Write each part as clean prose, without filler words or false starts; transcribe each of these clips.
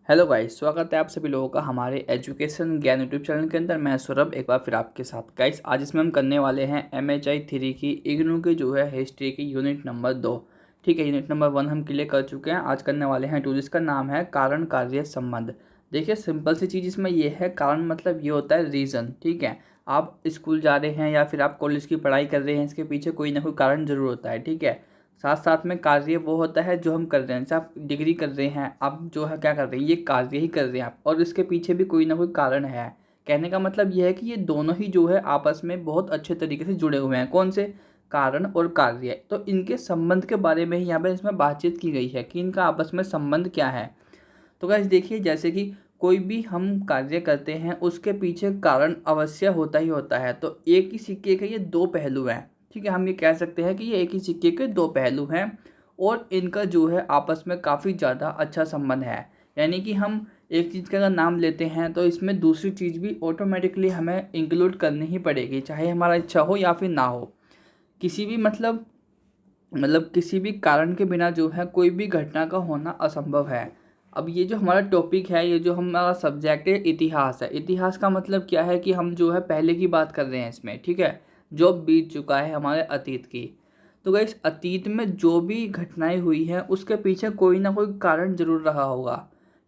Hello guys, स्वागत है आप सभी लोगों का हमारे एजुकेशन ज्ञान यूट्यूब चैनल के अंदर। मैं सौरभ एक बार फिर आपके साथ। गाइस आज इसमें हम करने वाले हैं MHI 3 की इग्नू की जो है हिस्ट्री की यूनिट नंबर 2। ठीक है, यूनिट नंबर 1 हम क्लियर कर चुके हैं। आज करने वाले हैं 2 जिसका नाम है कारण कार्य संबंध। देखिए सिंपल सी चीज़ इसमें यह है, कारण मतलब ये होता है रीज़न। ठीक है, आप स्कूल जा रहे हैं या फिर आप कॉलेज की पढ़ाई कर रहे हैं, इसके पीछे कोई ना कोई कारण ज़रूर होता है। ठीक है, साथ साथ में कार्य वो होता है जो हम कर रहे हैं। जैसे आप डिग्री कर रहे हैं, आप जो है क्या कर रहे हैं, ये कार्य ही कर रहे हैं आप, और इसके पीछे भी कोई ना कोई कारण है। कहने का मतलब ये है कि ये दोनों ही जो है आपस में बहुत अच्छे तरीके से जुड़े हुए हैं। कौन से? कारण और कार्य। तो इनके संबंध के बारे में ही यहाँ पर इसमें बातचीत की गई है कि इनका आपस में संबंध क्या है। तो गाइस देखिए, जैसे कि कोई भी हम कार्य करते हैं उसके पीछे कारण अवश्य होता ही होता है। तो एक ही सिक्के के ये दो पहलू हैं। ठीक है, हम ये कह सकते हैं कि ये एक ही सिक्के के दो पहलू हैं और इनका जो है आपस में काफ़ी ज़्यादा अच्छा संबंध है। यानी कि हम एक चीज़ का अगर नाम लेते हैं तो इसमें दूसरी चीज़ भी ऑटोमेटिकली हमें इंक्लूड करनी ही पड़ेगी, चाहे हमारा इच्छा हो या फिर ना हो। किसी भी मतलब किसी भी कारण के बिना जो है कोई भी घटना का होना असंभव है। अब ये जो हमारा टॉपिक है, ये जो हमारा सब्जेक्ट है, इतिहास है। इतिहास का मतलब क्या है कि हम जो है पहले की बात कर रहे हैं इसमें। ठीक है, जो बीत चुका है हमारे अतीत की। तो गाइस अतीत में जो भी घटनाएं हुई हैं उसके पीछे कोई ना कोई कारण जरूर रहा होगा।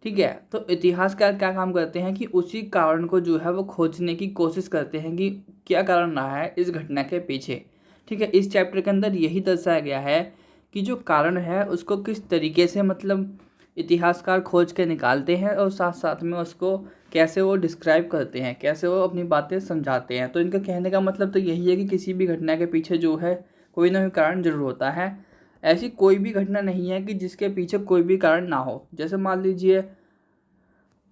ठीक है, तो इतिहासकार क्या काम करते हैं कि उसी कारण को जो है वो खोजने की कोशिश करते हैं कि क्या कारण रहा है इस घटना के पीछे। ठीक है, इस चैप्टर के अंदर यही दर्शाया गया है कि जो कारण है उसको किस तरीके से मतलब इतिहासकार खोज के निकालते हैं और साथ साथ में उसको कैसे वो डिस्क्राइब करते हैं, कैसे वो अपनी बातें समझाते हैं। तो इनका कहने का मतलब तो यही है कि किसी भी घटना के पीछे जो है कोई ना कोई कारण जरूर होता है। ऐसी कोई भी घटना नहीं है कि जिसके पीछे कोई भी कारण ना हो। जैसे मान लीजिए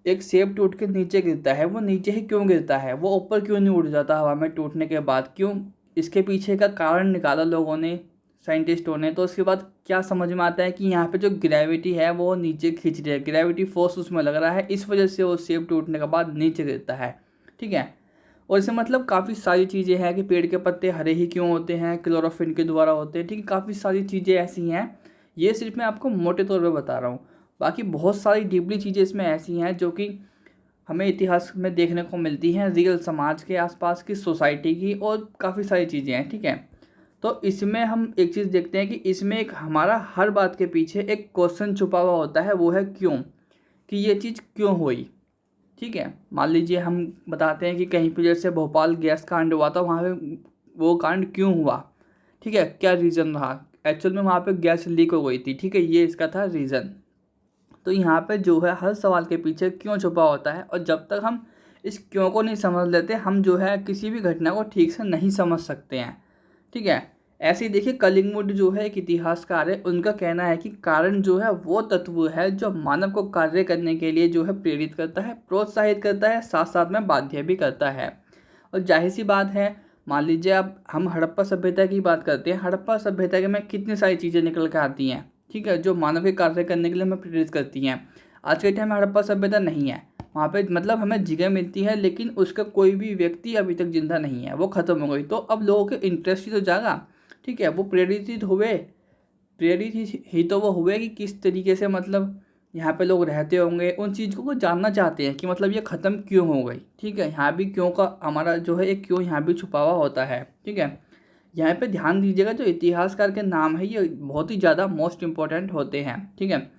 एक सेब टूट के नीचे गिरता है, वो नीचे ही क्यों गिरता है, वो ऊपर क्यों नहीं उड़ जाता हवा में टूटने के बाद, क्यों? इसके पीछे का कारण निकाला लोगों ने, साइंटिस्टों ने। तो उसके बाद क्या समझ में आता है कि यहाँ पे जो ग्रेविटी है वो नीचे खींच रही है, ग्रेविटी फोर्स उसमें लग रहा है, इस वजह से वो सेब टूटने के बाद नीचे गिरता है। ठीक है, और इससे मतलब काफ़ी सारी चीज़ें हैं कि पेड़ के पत्ते हरे ही क्यों होते हैं, क्लोरोफिल के द्वारा होते हैं। ठीक है, काफ़ी सारी चीज़ें ऐसी हैं। ये सिर्फ मैं आपको मोटे तौर पे बता रहा हूँ, बाकी बहुत सारी डीपली चीज़ें इसमें ऐसी हैं जो कि हमें इतिहास में देखने को मिलती हैं, रियल समाज के आसपास की, सोसाइटी की, और काफ़ी सारी चीज़ें हैं। ठीक है, तो इसमें हम एक चीज़ देखते हैं कि इसमें एक हमारा हर बात के पीछे एक क्वेश्चन छुपा हुआ होता है, वो है क्यों, कि ये चीज़ क्यों हुई। ठीक है, मान लीजिए हम बताते हैं कि कहीं पर जैसे भोपाल गैस कांड हुआ था, वहाँ पे वो कांड क्यों हुआ। ठीक है, क्या रीज़न रहा, एक्चुअल में वहाँ पे गैस लीक हो गई थी। ठीक है, ये इसका था रीज़न। तो यहाँ पे जो है हर सवाल के पीछे क्यों छुपा होता है, और जब तक हम इस क्यों को नहीं समझ लेते हम जो है किसी भी घटना को ठीक से नहीं समझ सकते हैं। ठीक है, ऐसे ही देखिए कलिंगवुड जो है एक इतिहासकार है, उनका कहना है कि कारण जो है वो तत्व है जो मानव को कार्य करने के लिए जो है प्रेरित करता है, प्रोत्साहित करता है, साथ साथ में बाध्य भी करता है। और जाहिर सी बात है, मान लीजिए अब हम हड़प्पा सभ्यता की बात करते हैं, हड़प्पा सभ्यता के में कितनी सारी चीज़ें निकल के आती हैं। ठीक है, जो मानव के कार्य करने के लिए हमें प्रेरित करती हैं। आज के टाइम में हड़प्पा सभ्यता नहीं है, वहाँ पे मतलब हमें जगह मिलती है लेकिन उसका कोई भी व्यक्ति अभी तक जिंदा नहीं है, वो ख़त्म हो गई। तो अब लोगों के इंटरेस्ट ही तो जागा। ठीक है, वो प्रेरित ही तो वो हुए कि किस तरीके से मतलब यहाँ पे लोग रहते होंगे, उन चीज़ को जानना चाहते हैं कि मतलब ये ख़त्म क्यों हो गई। ठीक है, यहाँ भी क्यों का हमारा जो है एक क्यों यहाँ भी छुपा हुआ होता है। ठीक है, यहाँ पे ध्यान दीजिएगा, जो इतिहासकार के नाम है ये बहुत ही ज़्यादा मोस्ट इम्पोर्टेंट होते हैं। ठीक है,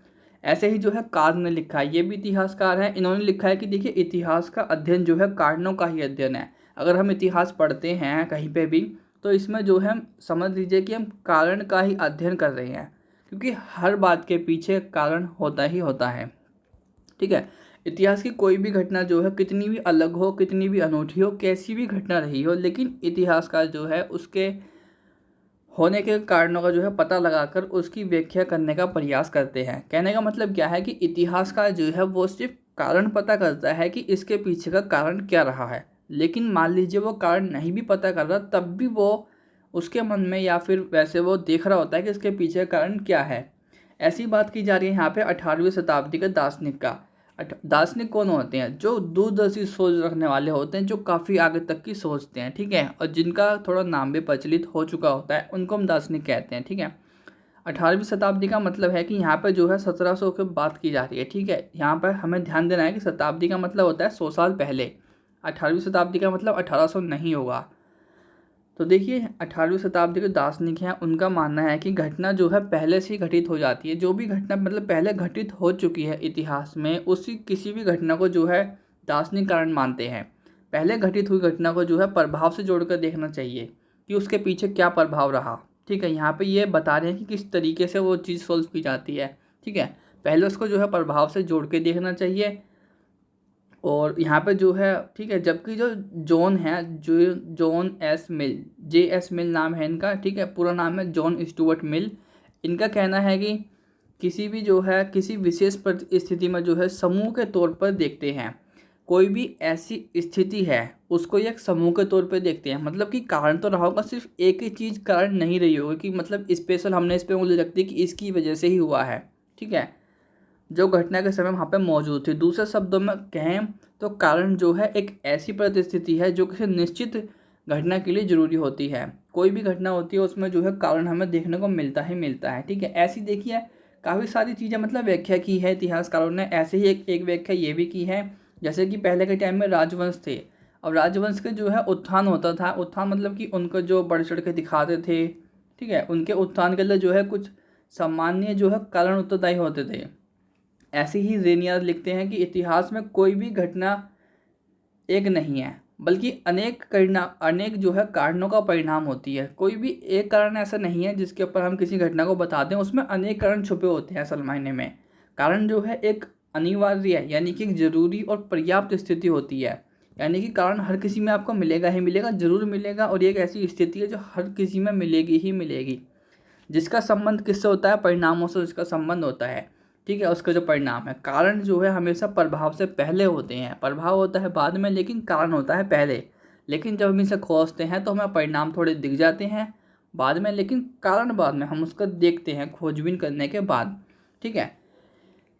ऐसे ही जो है कार्ल ने लिखा है, ये भी इतिहासकार है, इन्होंने लिखा है कि देखिए इतिहास का अध्ययन जो है कारणों का ही अध्ययन है। अगर हम इतिहास पढ़ते हैं कहीं पे भी तो इसमें जो है समझ लीजिए कि हम कारण का ही अध्ययन कर रहे हैं, क्योंकि हर बात के पीछे कारण होता ही होता है। ठीक है, इतिहास की कोई भी घटना जो है कितनी भी अलग हो, कितनी भी अनूठी हो, कैसी भी घटना रही हो, लेकिन इतिहासकार जो है उसके होने के कारणों का जो है पता लगाकर उसकी व्याख्या करने का प्रयास करते हैं। कहने का मतलब क्या है कि इतिहासकार जो है वो सिर्फ कारण पता करता है कि इसके पीछे का कारण क्या रहा है, लेकिन मान लीजिए वो कारण नहीं भी पता कर रहा तब भी वो उसके मन में या फिर वैसे वो देख रहा होता है कि इसके पीछे का कारण क्या है। ऐसी बात की जा रही है यहाँ पे 18वीं शताब्दी के दार्शनिक का। दार्शनिक कौन होते हैं? जो दूरदर्शी सोच रखने वाले होते हैं, जो काफ़ी आगे तक की सोचते हैं। ठीक है, और जिनका थोड़ा नाम भी प्रचलित हो चुका होता है उनको हम दार्शनिक कहते हैं। ठीक है, 18वीं शताब्दी का मतलब है कि यहाँ पे जो है 1700 की बात की जा रही है, ठीक है। यहाँ पर हमें ध्यान देना है कि शताब्दी का मतलब होता है 100 साल पहले। 18वीं शताब्दी का मतलब 1800 नहीं होगा। तो देखिए 18वीं शताब्दी के दार्शनिक हैं, उनका मानना है कि घटना जो है पहले से ही घटित हो जाती है। जो भी घटना मतलब पहले घटित हो चुकी है इतिहास में, उसी किसी भी घटना को जो है दार्शनिक कारण मानते हैं। पहले घटित हुई घटना को जो है प्रभाव से जोड़कर देखना चाहिए कि उसके पीछे क्या प्रभाव रहा, ठीक है। यहाँ पे ये बता रहे हैं कि किस तरीके से वो चीज़ सोल्व की जाती है, ठीक है। पहले उसको जो है प्रभाव से जोड़ के देखना चाहिए। और यहाँ पे जो है, ठीक है, जबकि जो जॉन है, जो जॉन एस मिल, JS मिल नाम है इनका, ठीक है, पूरा नाम है जॉन स्टुअर्ट मिल। इनका कहना है कि किसी भी जो है किसी विशेष परिस्थिति में जो है समूह के तौर पर देखते हैं। कोई भी ऐसी स्थिति है उसको एक समूह के तौर पर देखते हैं, मतलब कि कारण तो रहा होगा, सिर्फ एक ही चीज़ कारण नहीं रही होगी कि मतलब स्पेशल हमने इस पर उंगली रख दी कि इसकी वजह से ही हुआ है, ठीक है, जो घटना के समय वहाँ पे मौजूद थी। दूसरे शब्दों में कहें तो कारण जो है एक ऐसी परिस्थिति है जो किसी निश्चित घटना के लिए ज़रूरी होती है। कोई भी घटना होती है उसमें जो है कारण हमें देखने को मिलता ही मिलता है, ठीक है। ऐसी देखिए काफ़ी सारी चीज़ें मतलब व्याख्या की है इतिहासकारों ने। ऐसे ही एक व्याख्या ये भी की है, जैसे कि पहले के टाइम में राजवंश थे। अब राजवंश के जो है उत्थान होता था, उत्थान मतलब कि उनको जो बढ़ चढ़ के दिखाते थे, ठीक है, उनके उत्थान के लिए जो है कुछ सामान्य जो है कारण उत्तरदायी होते थे। ऐसे ही रेनियर लिखते हैं कि इतिहास में कोई भी घटना एक नहीं है, बल्कि अनेक जो है कारणों का परिणाम होती है। कोई भी एक कारण ऐसा नहीं है जिसके ऊपर हम किसी घटना को बताते हैं, उसमें अनेक कारण छुपे होते हैं असल मायने में। कारण जो है एक अनिवार्य है, यानी कि एक जरूरी और पर्याप्त स्थिति होती है। यानी कि कारण हर किसी में आपको मिलेगा ही मिलेगा, जरूर मिलेगा, और ये एक ऐसी स्थिति है जो हर किसी में मिलेगी ही मिलेगी। जिसका संबंध किससे होता है? परिणामों से जिसका संबंध होता है, ठीक है, उसका जो परिणाम है। कारण जो है हमेशा प्रभाव से पहले होते हैं, प्रभाव होता है बाद में, लेकिन कारण होता है पहले। लेकिन जब हम इसे खोजते हैं तो हमें परिणाम थोड़े दिख जाते हैं बाद में, लेकिन कारण बाद में हम उसको देखते हैं खोजबीन करने के बाद, ठीक है।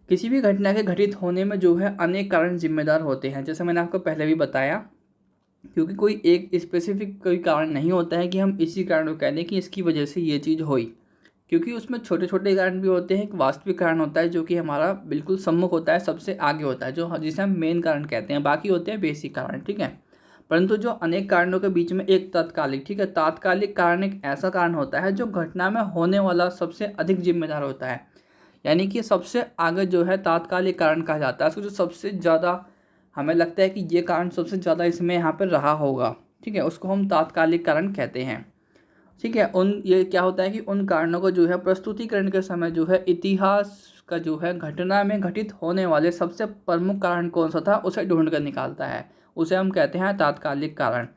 किसी भी घटना के घटित होने में जो है अनेक कारण जिम्मेदार होते हैं, जैसे मैंने आपको पहले भी बताया, क्योंकि कोई एक स्पेसिफिक कोई कारण नहीं होता है कि हम इसी कारण को कह दें कि इसकी वजह से ये चीज़ हुई। क्योंकि उसमें छोटे छोटे कारण भी होते हैं, एक वास्तविक कारण होता है जो कि हमारा बिल्कुल सम्मुख होता है, सबसे आगे होता है, जो जिसे हम मेन कारण कहते हैं। बाकी होते हैं बेसिक कारण, ठीक है। परंतु जो अनेक कारणों के बीच में एक तात्कालिक, ठीक है, तात्कालिक कारण एक ऐसा कारण होता है जो घटना में होने वाला सबसे अधिक जिम्मेदार होता है। यानी कि सबसे आगे जो है तात्कालिक कारण कहा जाता है उसको, जो सबसे ज़्यादा हमें लगता है कि ये कारण सबसे ज़्यादा इसमें यहाँ पर रहा होगा, ठीक है, उसको हम तात्कालिक कारण कहते हैं, ठीक है। ये क्या होता है कि उन कारणों को जो है प्रस्तुतिकरण के समय जो है इतिहास का जो है घटना में घटित होने वाले सबसे प्रमुख कारण कौन सा था उसे ढूंढ कर निकालता है, उसे हम कहते हैं तात्कालिक कारण।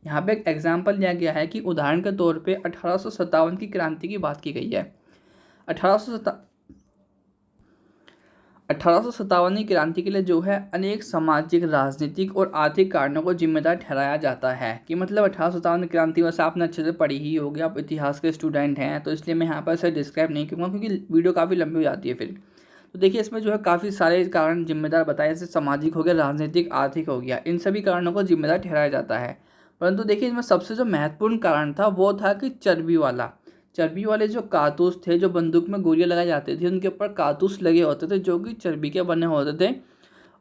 यहाँ पे एक एग्जाम्पल लिया गया है कि उदाहरण के तौर पे 1857 की क्रांति की बात की गई है। 1857 की क्रांति के लिए जो है अनेक सामाजिक, राजनीतिक और आर्थिक कारणों को जिम्मेदार ठहराया जाता है। कि मतलब 1857 क्रांति वैसे आपने अच्छे से पढ़ी ही होगी, आप इतिहास के स्टूडेंट हैं, तो इसलिए मैं यहाँ पर इसे डिस्क्राइब नहीं करूँगा क्योंकि वीडियो काफ़ी लंबी हो जाती है फिर। तो देखिए इसमें जो है काफ़ी सारे कारण जिम्मेदार बताए, जैसे सामाजिक हो गया, राजनीतिक, आर्थिक हो गया, इन सभी कारणों को जिम्मेदार ठहराया जाता है। परंतु देखिए इसमें सबसे जो महत्वपूर्ण कारण था वो था कि चर्बी वाले जो कारतूस थे, जो बंदूक में गोलियां लगाई जाती थी, उनके ऊपर कारतूस लगे होते थे जो कि चर्बी के बने होते थे,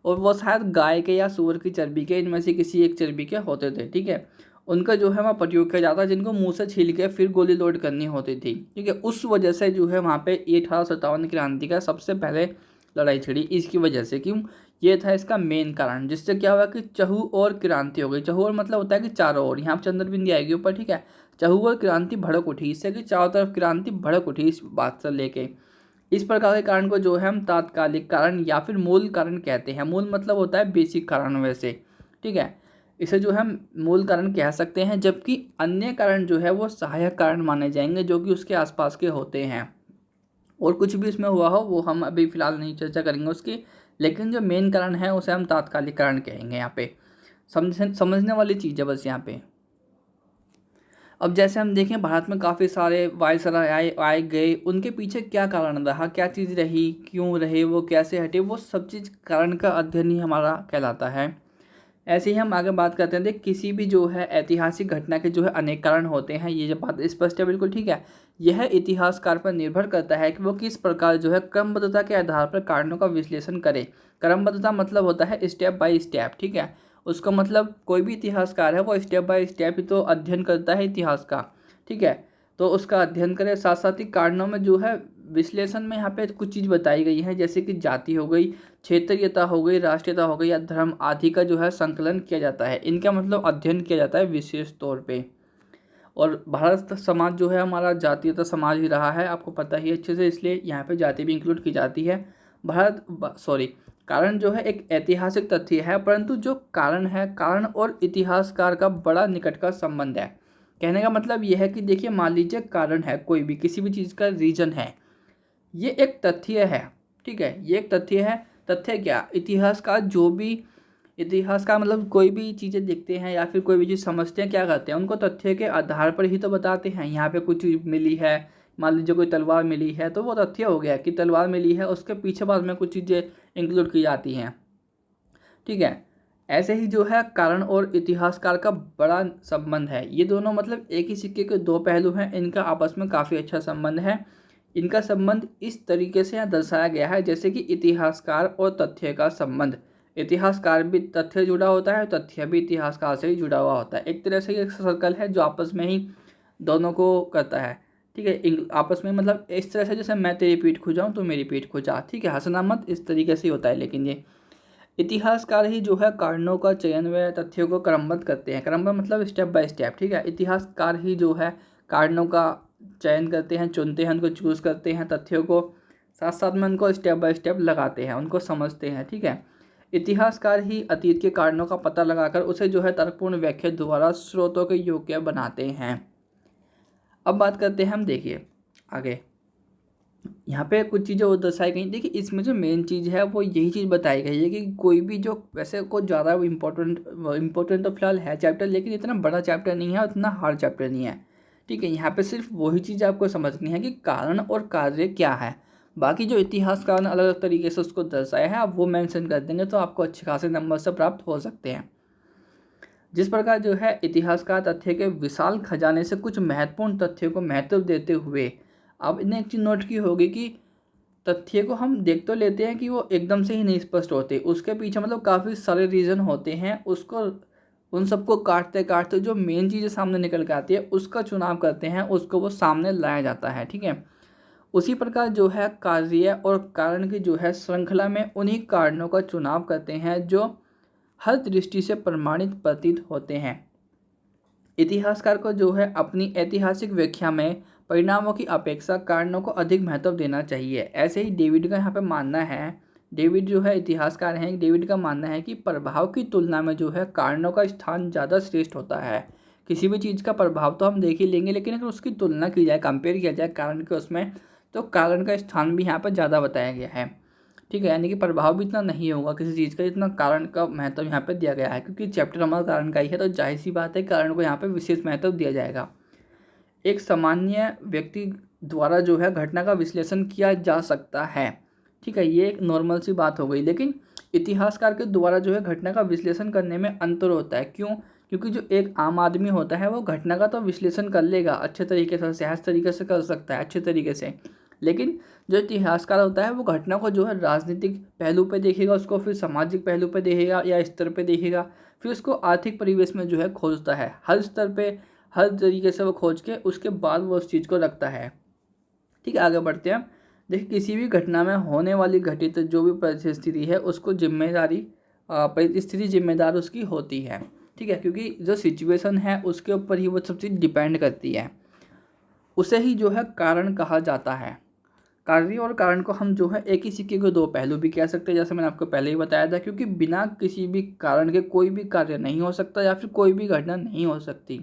और वो शायद गाय के या सूअर की चर्बी के, इनमें से किसी एक चर्बी के होते थे, ठीक है। उनका जो है वहाँ प्रयोग किया जाता, जिनको मुंह से छील के फिर गोली लोड करनी होती थी, ठीक है। उस वजह से जो है वहाँ पे ये 1857 क्रांति का सबसे पहले लड़ाई छिड़ी, इसकी वजह से। क्यों? ये था इसका मेन कारण, जिससे क्या हुआ कि चहु और क्रांति हो गई। चहु और मतलब होता है कि चारों ओर, यहाँ पर चंद्रबिंदी आएगी ऊपर, ठीक है। चहु और क्रांति भड़क उठी, इससे कि चारों तरफ क्रांति भड़क उठी इस बात से लेके। इस प्रकार के कारण को जो है हम तात्कालिक कारण या फिर मूल कारण कहते हैं। मूल मतलब होता है बेसिक कारण वैसे, ठीक है, इसे जो हम मूल कारण कह सकते हैं। जबकि अन्य कारण जो है वो सहायक कारण माने जाएंगे, जो कि उसके आसपास के होते हैं, और कुछ भी इसमें हुआ हो वो हम अभी फिलहाल नहीं चर्चा करेंगे उसकी। लेकिन जो मेन कारण है उसे हम तात्कालिक कारण कहेंगे। यहाँ पे समझने वाली चीज़ है बस यहाँ पे। अब जैसे हम देखें भारत में काफ़ी सारे वायसराय आए गए, उनके पीछे क्या कारण रहा, क्या चीज़ रही, क्यों रहे, वो कैसे हटे, वो सब चीज़ कारण का अध्ययन ही हमारा कहलाता है। ऐसे ही हम आगे बात करते हैं। देख किसी भी जो है ऐतिहासिक घटना के जो है अनेक कारण होते हैं, ये जब बात स्पष्ट है बिल्कुल, ठीक है। यह इतिहासकार पर निर्भर करता है कि वो किस प्रकार जो है क्रमबद्धता के आधार पर कारणों का विश्लेषण करे। क्रमबद्धता मतलब होता है स्टेप बाय स्टेप, ठीक है। उसका मतलब कोई भी इतिहासकार है वो स्टेप बाय स्टेप ही तो अध्ययन करता है इतिहास का, ठीक है। तो उसका अध्ययन करे, साथ साथ ही कारणों में जो है विश्लेषण में यहाँ पे कुछ चीज़ बताई गई है, जैसे कि जाति हो गई, क्षेत्रीयता हो गई, राष्ट्रीयता हो गई या धर्म आदि का जो है संकलन किया जाता है। इनका मतलब अध्ययन किया जाता है विशेष तौर पे। और भारत समाज जो है हमारा जातीयता समाज ही रहा है, आपको पता ही अच्छे से, इसलिए यहाँ पे जाति भी इंक्लूड की जाती है। कारण जो है एक ऐतिहासिक तथ्य है, परंतु जो कारण है, कारण और इतिहासकार का बड़ा निकट का संबंध है। कहने का मतलब यह है कि देखिए, मान लीजिए कारण है, कोई भी किसी भी चीज़ का रीजन है, ये एक तथ्य है, ठीक है, ये एक तथ्य है। तथ्य क्या, इतिहास का मतलब कोई भी चीज़ें देखते हैं या फिर कोई भी चीज़ समझते हैं, क्या करते हैं, उनको तथ्य के आधार पर ही तो बताते हैं। यहाँ पे कुछ चीज़ मिली है, मान लीजिए कोई तलवार मिली है, तो वो तथ्य हो गया कि तलवार मिली है, उसके पीछे बाद में कुछ चीज़ें इंक्लूड की जाती हैं, ठीक है। ऐसे ही जो है कारण और इतिहासकार का बड़ा संबंध है। ये दोनों मतलब एक ही सिक्के के दो पहलू हैं, इनका आपस में काफ़ी अच्छा संबंध है। इनका संबंध इस तरीके से यहाँ दर्शाया गया है, जैसे कि इतिहासकार और तथ्य का संबंध। इतिहासकार भी तथ्य जुड़ा होता है, तथ्य भी इतिहासकार से ही जुड़ा हुआ होता है। एक तरह से ये सर्कल है जो आपस में ही दोनों को करता है, ठीक है। आपस में मतलब इस तरह से, जैसे मैं तेरी पीठ खुजाऊँ तो मेरी पीठ खुजा, ठीक है, हंसना मत, इस तरीके से ही होता है। लेकिन ये इतिहासकार ही जो है कारणों का चयन व तथ्यों को क्रमबद्ध करते हैं। क्रमबद्ध मतलब स्टेप बाय स्टेप, ठीक है। इतिहासकार ही जो है कारणों का चयन करते हैं, चुनते हैं, उनको चूज़ करते हैं, तथ्यों को साथ साथ में उनको स्टेप बाय स्टेप लगाते हैं, उनको समझते हैं, ठीक है। इतिहासकार ही अतीत के कारणों का पता लगाकर उसे जो है तर्कपूर्ण व्याख्या द्वारा स्रोतों के योग्य बनाते हैं। अब बात करते हैं हम, देखिए आगे यहाँ पे कुछ चीज़ें और दर्शाई गई। देखिए इसमें जो मेन चीज़ है वो यही चीज़ बताई गई है कि कोई भी जो वैसे को ज़्यादा इम्पोर्टेंट तो फिलहाल है चैप्टर, लेकिन इतना बड़ा चैप्टर नहीं है, उतना हार्ड चैप्टर नहीं है, ठीक है। यहाँ पे सिर्फ वही चीज़ आपको समझनी है कि कारण और कार्य क्या है। बाकी जो इतिहासकार ने अलग अलग तरीके से उसको दर्शाया है, आप वो मेंशन कर देंगे तो आपको अच्छे खासे नंबर से प्राप्त हो सकते हैं। जिस प्रकार जो है इतिहासकार तथ्य के विशाल खजाने से कुछ महत्वपूर्ण तथ्यों को महत्व देते हुए, आपने एक चीज़ नोट की होगी कि तथ्य को हम देख तो लेते हैं कि वो एकदम से ही नहीं स्पष्ट होते, उसके पीछे मतलब काफ़ी सारे रीज़न होते हैं। उसको उन सबको काटते काटते जो मेन चीज़ें सामने निकल के आती है उसका चुनाव करते हैं, उसको वो सामने लाया जाता है, ठीक है। उसी प्रकार जो है कार्य और कारण की जो है श्रृंखला में उन्हीं कारणों का चुनाव करते हैं जो हर दृष्टि से प्रमाणित प्रतीत होते हैं। इतिहासकार को जो है अपनी ऐतिहासिक व्याख्या में परिणामों की अपेक्षा कारणों को अधिक महत्व देना चाहिए। ऐसे ही डेविड का यहाँ पे मानना है, डेविड जो है इतिहासकार हैं, डेविड का मानना है कि प्रभाव की तुलना में जो है कारणों का स्थान ज़्यादा श्रेष्ठ होता है। किसी भी चीज़ का प्रभाव तो हम देख ही लेंगे, लेकिन अगर उसकी तुलना की जाए, कंपेयर किया जाए कारण के उसमें, तो कारण का स्थान भी यहाँ पर ज़्यादा बताया गया है, ठीक है। यानी कि प्रभाव भी इतना नहीं होगा किसी चीज़ का जितना कारण का महत्व यहाँ पे दिया गया है, क्योंकि चैप्टर हमारा कारण का ही है, तो जाहिर सी बात है कारण को यहाँ पे विशेष महत्व दिया जाएगा। एक सामान्य व्यक्ति द्वारा जो है घटना का विश्लेषण किया जा सकता है, ठीक है, ये एक नॉर्मल सी बात हो गई। लेकिन इतिहासकार के द्वारा जो है घटना का विश्लेषण करने में अंतर होता है। क्यों? क्योंकि जो एक आम आदमी होता है वो घटना का तो विश्लेषण कर लेगा अच्छे तरीके से, सहज तरीके से कर सकता है अच्छे तरीके से, लेकिन जो इतिहासकार होता है वो घटना को जो है राजनीतिक पहलू पे देखेगा, उसको फिर सामाजिक पहलू पे देखेगा या स्तर पे देखेगा, फिर उसको आर्थिक परिवेश में जो है खोजता है, हर स्तर पे हर तरीके से वो खोज के उसके बाद वो उस चीज़ को रखता है, ठीक है। आगे बढ़ते हैं। देखिए किसी भी घटना में होने वाली घटित जो भी परिस्थिति है उसको परिस्थिति जिम्मेदार उसकी होती है, ठीक है, क्योंकि जो सिचुएशन है उसके ऊपर ही वो सब चीज़ डिपेंड करती है, उसे ही जो है कारण कहा जाता है। कार्य और कारण को हम जो है एक ही सिक्के के दो पहलू भी कह सकते हैं, जैसे मैंने आपको पहले ही बताया था, क्योंकि बिना किसी भी कारण के कोई भी कार्य नहीं हो सकता या फिर कोई भी घटना नहीं हो सकती।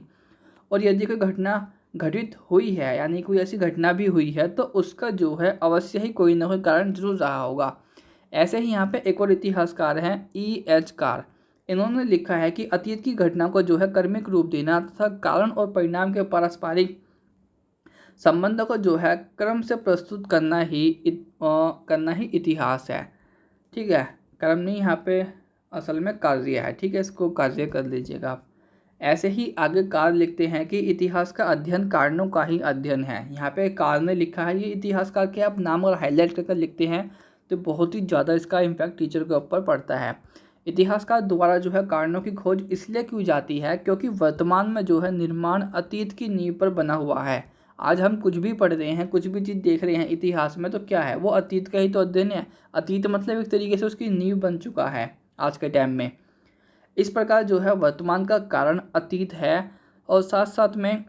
और यदि कोई घटना घटित हुई है, यानी कोई ऐसी घटना भी हुई है, तो उसका जो है अवश्य ही कोई ना कोई कारण जरूर रहा होगा। ऐसे ही यहाँ पे एक और इतिहासकार हैं E.H. कार, इन्होंने लिखा है कि अतीत की घटना को जो है कर्मिक रूप देना तथा कारण और परिणाम के पारस्परिक संबंधों को जो है क्रम से प्रस्तुत करना ही इतिहास है, ठीक है। कर्म नहीं, यहाँ पे असल में कार्य है, ठीक है, इसको कार्य कर लीजिएगा आप। ऐसे ही आगे कार लिखते हैं कि इतिहास का अध्ययन कारणों का ही अध्ययन है। यहाँ पे कार ने लिखा है, ये इतिहासकार के आप नाम और हाईलाइट करके लिखते हैं तो बहुत ही ज़्यादा इसका इम्पैक्ट टीचर के ऊपर पड़ता है। इतिहासकार द्वारा जो है कारणों की खोज इसलिए की जाती है क्योंकि वर्तमान में जो है निर्माण अतीत की नींव पर बना हुआ है। आज हम कुछ भी पढ़ रहे हैं, कुछ भी चीज़ देख रहे हैं इतिहास में, तो क्या है, वो अतीत का ही तो अध्ययन है। अतीत मतलब एक तरीके से उसकी नींव बन चुका है आज के टाइम में। इस प्रकार जो है वर्तमान का कारण अतीत है। और साथ साथ में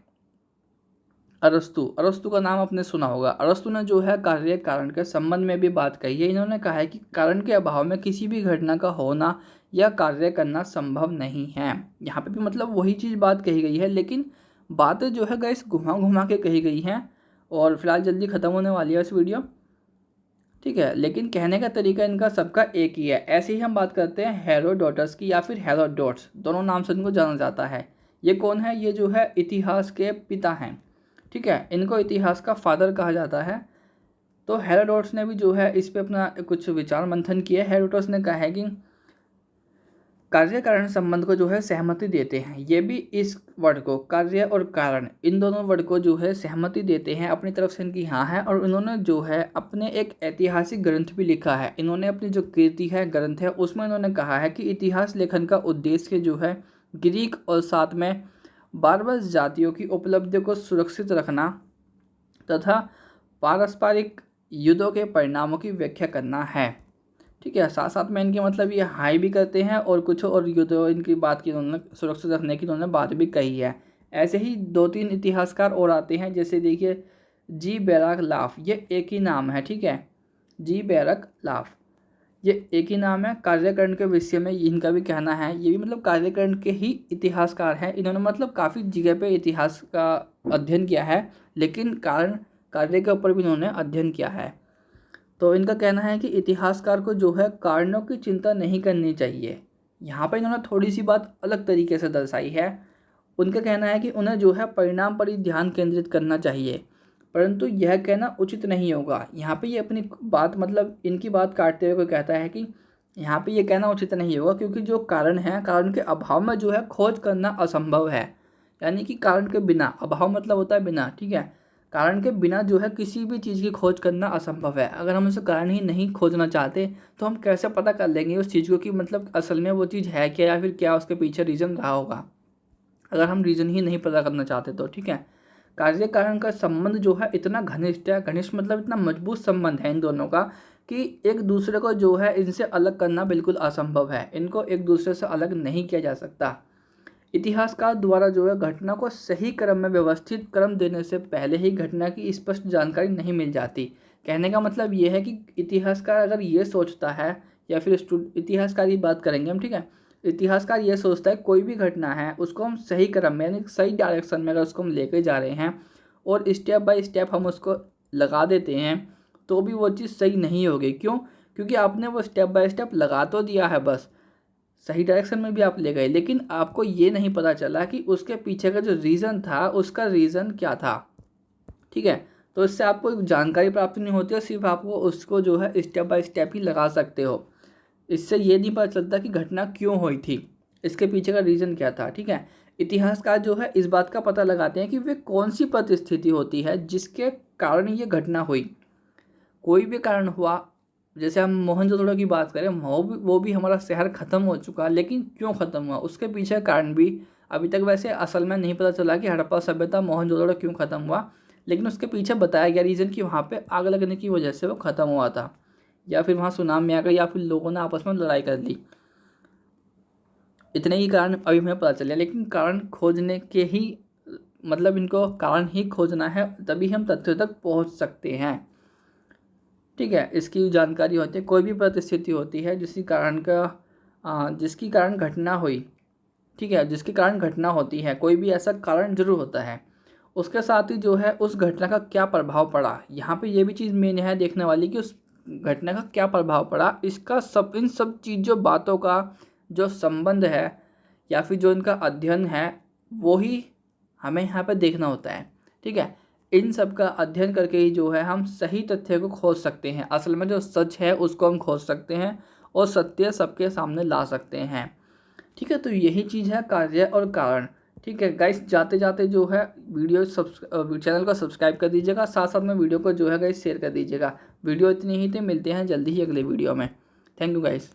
अरस्तु का नाम आपने सुना होगा। अरस्तु ने जो है कार्य कारण के संबंध में भी बात कही है। इन्होंने कहा है कि कारण के अभाव में किसी भी घटना का होना या कार्य करना संभव नहीं है। यहाँ पे भी मतलब वही चीज़ बात कही गई है, लेकिन बातें जो है गाइस घुमा घुमा के कही गई हैं। और फिलहाल जल्दी ख़त्म होने वाली है इस वीडियो, ठीक है, लेकिन कहने का तरीका इनका सबका एक ही है। ऐसे ही हम बात करते हैं हेरोडोटस की या फिर हेरोडोट्स, दोनों नाम से इनको जाना जाता है। ये कौन है? ये जो है इतिहास के पिता हैं, ठीक है, इनको इतिहास का फादर कहा जाता है। तो हेरोडोटस ने भी जो है इस पे अपना कुछ विचार मंथन किया। हेरोडोटस ने कहा है कि कार्य कारण संबंध को जो है सहमति देते हैं। ये भी इस वर्ड को, कार्य और कारण, इन दोनों वर्ड को जो है सहमति देते हैं, अपनी तरफ से इनकी हाँ है। और इन्होंने जो है अपने एक ऐतिहासिक ग्रंथ भी लिखा है। इन्होंने अपनी जो कृति है, ग्रंथ है, उसमें इन्होंने कहा है कि इतिहास लेखन का उद्देश्य जो है ग्रीक और साथ में बारबर जातियों की उपलब्धियों को सुरक्षित रखना तथा पारस्परिक युद्धों के परिणामों की व्याख्या करना है, ठीक है। साथ साथ में इनके मतलब ये हाई भी करते हैं और कुछ और युद्ध इनकी बात की, उन्होंने सुरक्षित रखने की उन्होंने बात भी कही है। ऐसे ही 2-3 इतिहासकार और आते हैं, जैसे देखिए जी बैरक लाफ, ये एक ही नाम है, ठीक है, जी बैरक लाफ, ये एक ही नाम है। कार्यकरण के विषय में इनका भी कहना है, ये भी मतलब कार्यकरण के ही इतिहासकार हैं। इन्होंने मतलब काफ़ी जगह पे इतिहास का अध्ययन किया है, लेकिन कार्य के ऊपर भी इन्होंने अध्ययन किया है। तो इनका कहना है कि इतिहासकार को जो है कारणों की चिंता नहीं करनी चाहिए। यहाँ पर इन्होंने थोड़ी सी बात अलग तरीके से दर्शाई है। उनका कहना है कि उन्हें जो है परिणाम पर ही ध्यान केंद्रित करना चाहिए, परंतु यह कहना उचित नहीं होगा। यहाँ पे ये अपनी बात मतलब इनकी बात काटते हुए कहता है कि यहाँ पे ये कहना उचित नहीं होगा क्योंकि जो कारण है, कारण के अभाव में जो है खोज करना असंभव है। यानी कि कारण के बिना, अभाव मतलब होता है बिना, ठीक है, कारण के बिना जो है किसी भी चीज़ की खोज करना असंभव है। अगर हम उसे कारण ही नहीं खोजना चाहते तो हम कैसे पता कर लेंगे उस चीज़ को कि मतलब असल में वो चीज़ है क्या, या फिर क्या उसके पीछे रीज़न रहा होगा, अगर हम रीज़न ही नहीं पता करना चाहते तो, ठीक है। कार्य कारण का संबंध जो है इतना घनिष्ठ है, घनिष्ठ मतलब इतना मजबूत संबंध है इन दोनों का कि एक दूसरे को जो है इनसे अलग करना बिल्कुल असंभव है। इनको एक दूसरे से अलग नहीं किया जा सकता। इतिहासकार द्वारा जो है घटना को सही क्रम में व्यवस्थित क्रम देने से पहले ही घटना की स्पष्ट जानकारी नहीं मिल जाती। कहने का मतलब ये है कि इतिहासकार अगर ये सोचता है, या फिर इतिहासकार की बात करेंगे हम, ठीक है, इतिहासकार ये सोचता है कोई भी घटना है उसको हम सही क्रम में यानी सही डायरेक्शन में अगर उसको हम लेके जा रहे हैं और स्टेप बाय स्टेप हम उसको लगा देते हैं तो भी वो चीज़ सही नहीं होगी। क्यों? क्योंकि आपने वो स्टेप बाय स्टेप लगा तो दिया है, बस सही डायरेक्शन में भी आप ले गए, लेकिन आपको ये नहीं पता चला कि उसके पीछे का जो रीज़न था उसका रीज़न क्या था, ठीक है। तो इससे आपको जानकारी प्राप्त नहीं होती और सिर्फ आपको उसको जो है स्टेप बाय स्टेप ही लगा सकते हो। इससे ये नहीं पता चलता कि घटना क्यों हुई थी, इसके पीछे का रीज़न क्या था, ठीक है। इतिहासकार जो है इस बात का पता लगाते हैं कि वे कौन सी परिस्थिति होती है जिसके कारण ये घटना हुई। कोई भी कारण हुआ, जैसे हम मोहनजोदड़ो की बात करें, वो भी हमारा शहर ख़त्म हो चुका, लेकिन क्यों ख़त्म हुआ उसके पीछे कारण भी अभी तक वैसे असल में नहीं पता चला कि हड़प्पा सभ्यता मोहनजोदड़ो क्यों ख़त्म हुआ, लेकिन उसके पीछे बताया गया रीज़न कि वहाँ पे आग लगने की वजह से वो ख़त्म हुआ था, या फिर वहाँ सुनामी आ गई, या फिर लोगों ने आपस में लड़ाई कर ली। इतने ही कारण अभी हमें पता चले, लेकिन कारण खोजने के ही मतलब इनको कारण ही खोजना है, तभी हम तथ्य तक पहुँच सकते हैं, ठीक है। इसकी जानकारी होती है, कोई भी परिस्थिति होती है जिसकी कारण घटना हुई, ठीक है, जिसके कारण घटना होती है, कोई भी ऐसा कारण जरूर होता है। उसके साथ ही जो है उस घटना का क्या प्रभाव पड़ा, यहाँ पे ये भी चीज़ मेन है देखने वाली कि उस घटना का क्या प्रभाव पड़ा। इसका इन सब चीज़ों बातों का जो संबंध है या फिर जो इनका अध्ययन है वो ही हमें यहाँ पर देखना होता है, ठीक है। इन सब का अध्ययन करके ही जो है हम सही तथ्य को खोज सकते हैं, असल में जो सच है उसको हम खोज सकते हैं और सत्य सबके सामने ला सकते हैं, ठीक है। तो यही चीज़ है कार्य और कारण। ठीक है गाइस, जाते जाते जो है चैनल को सब्सक्राइब कर दीजिएगा, साथ साथ में वीडियो को जो है गाइस शेयर कर दीजिएगा। वीडियो इतनी ही थी, मिलते हैं जल्दी ही अगले वीडियो में। Thank you guys.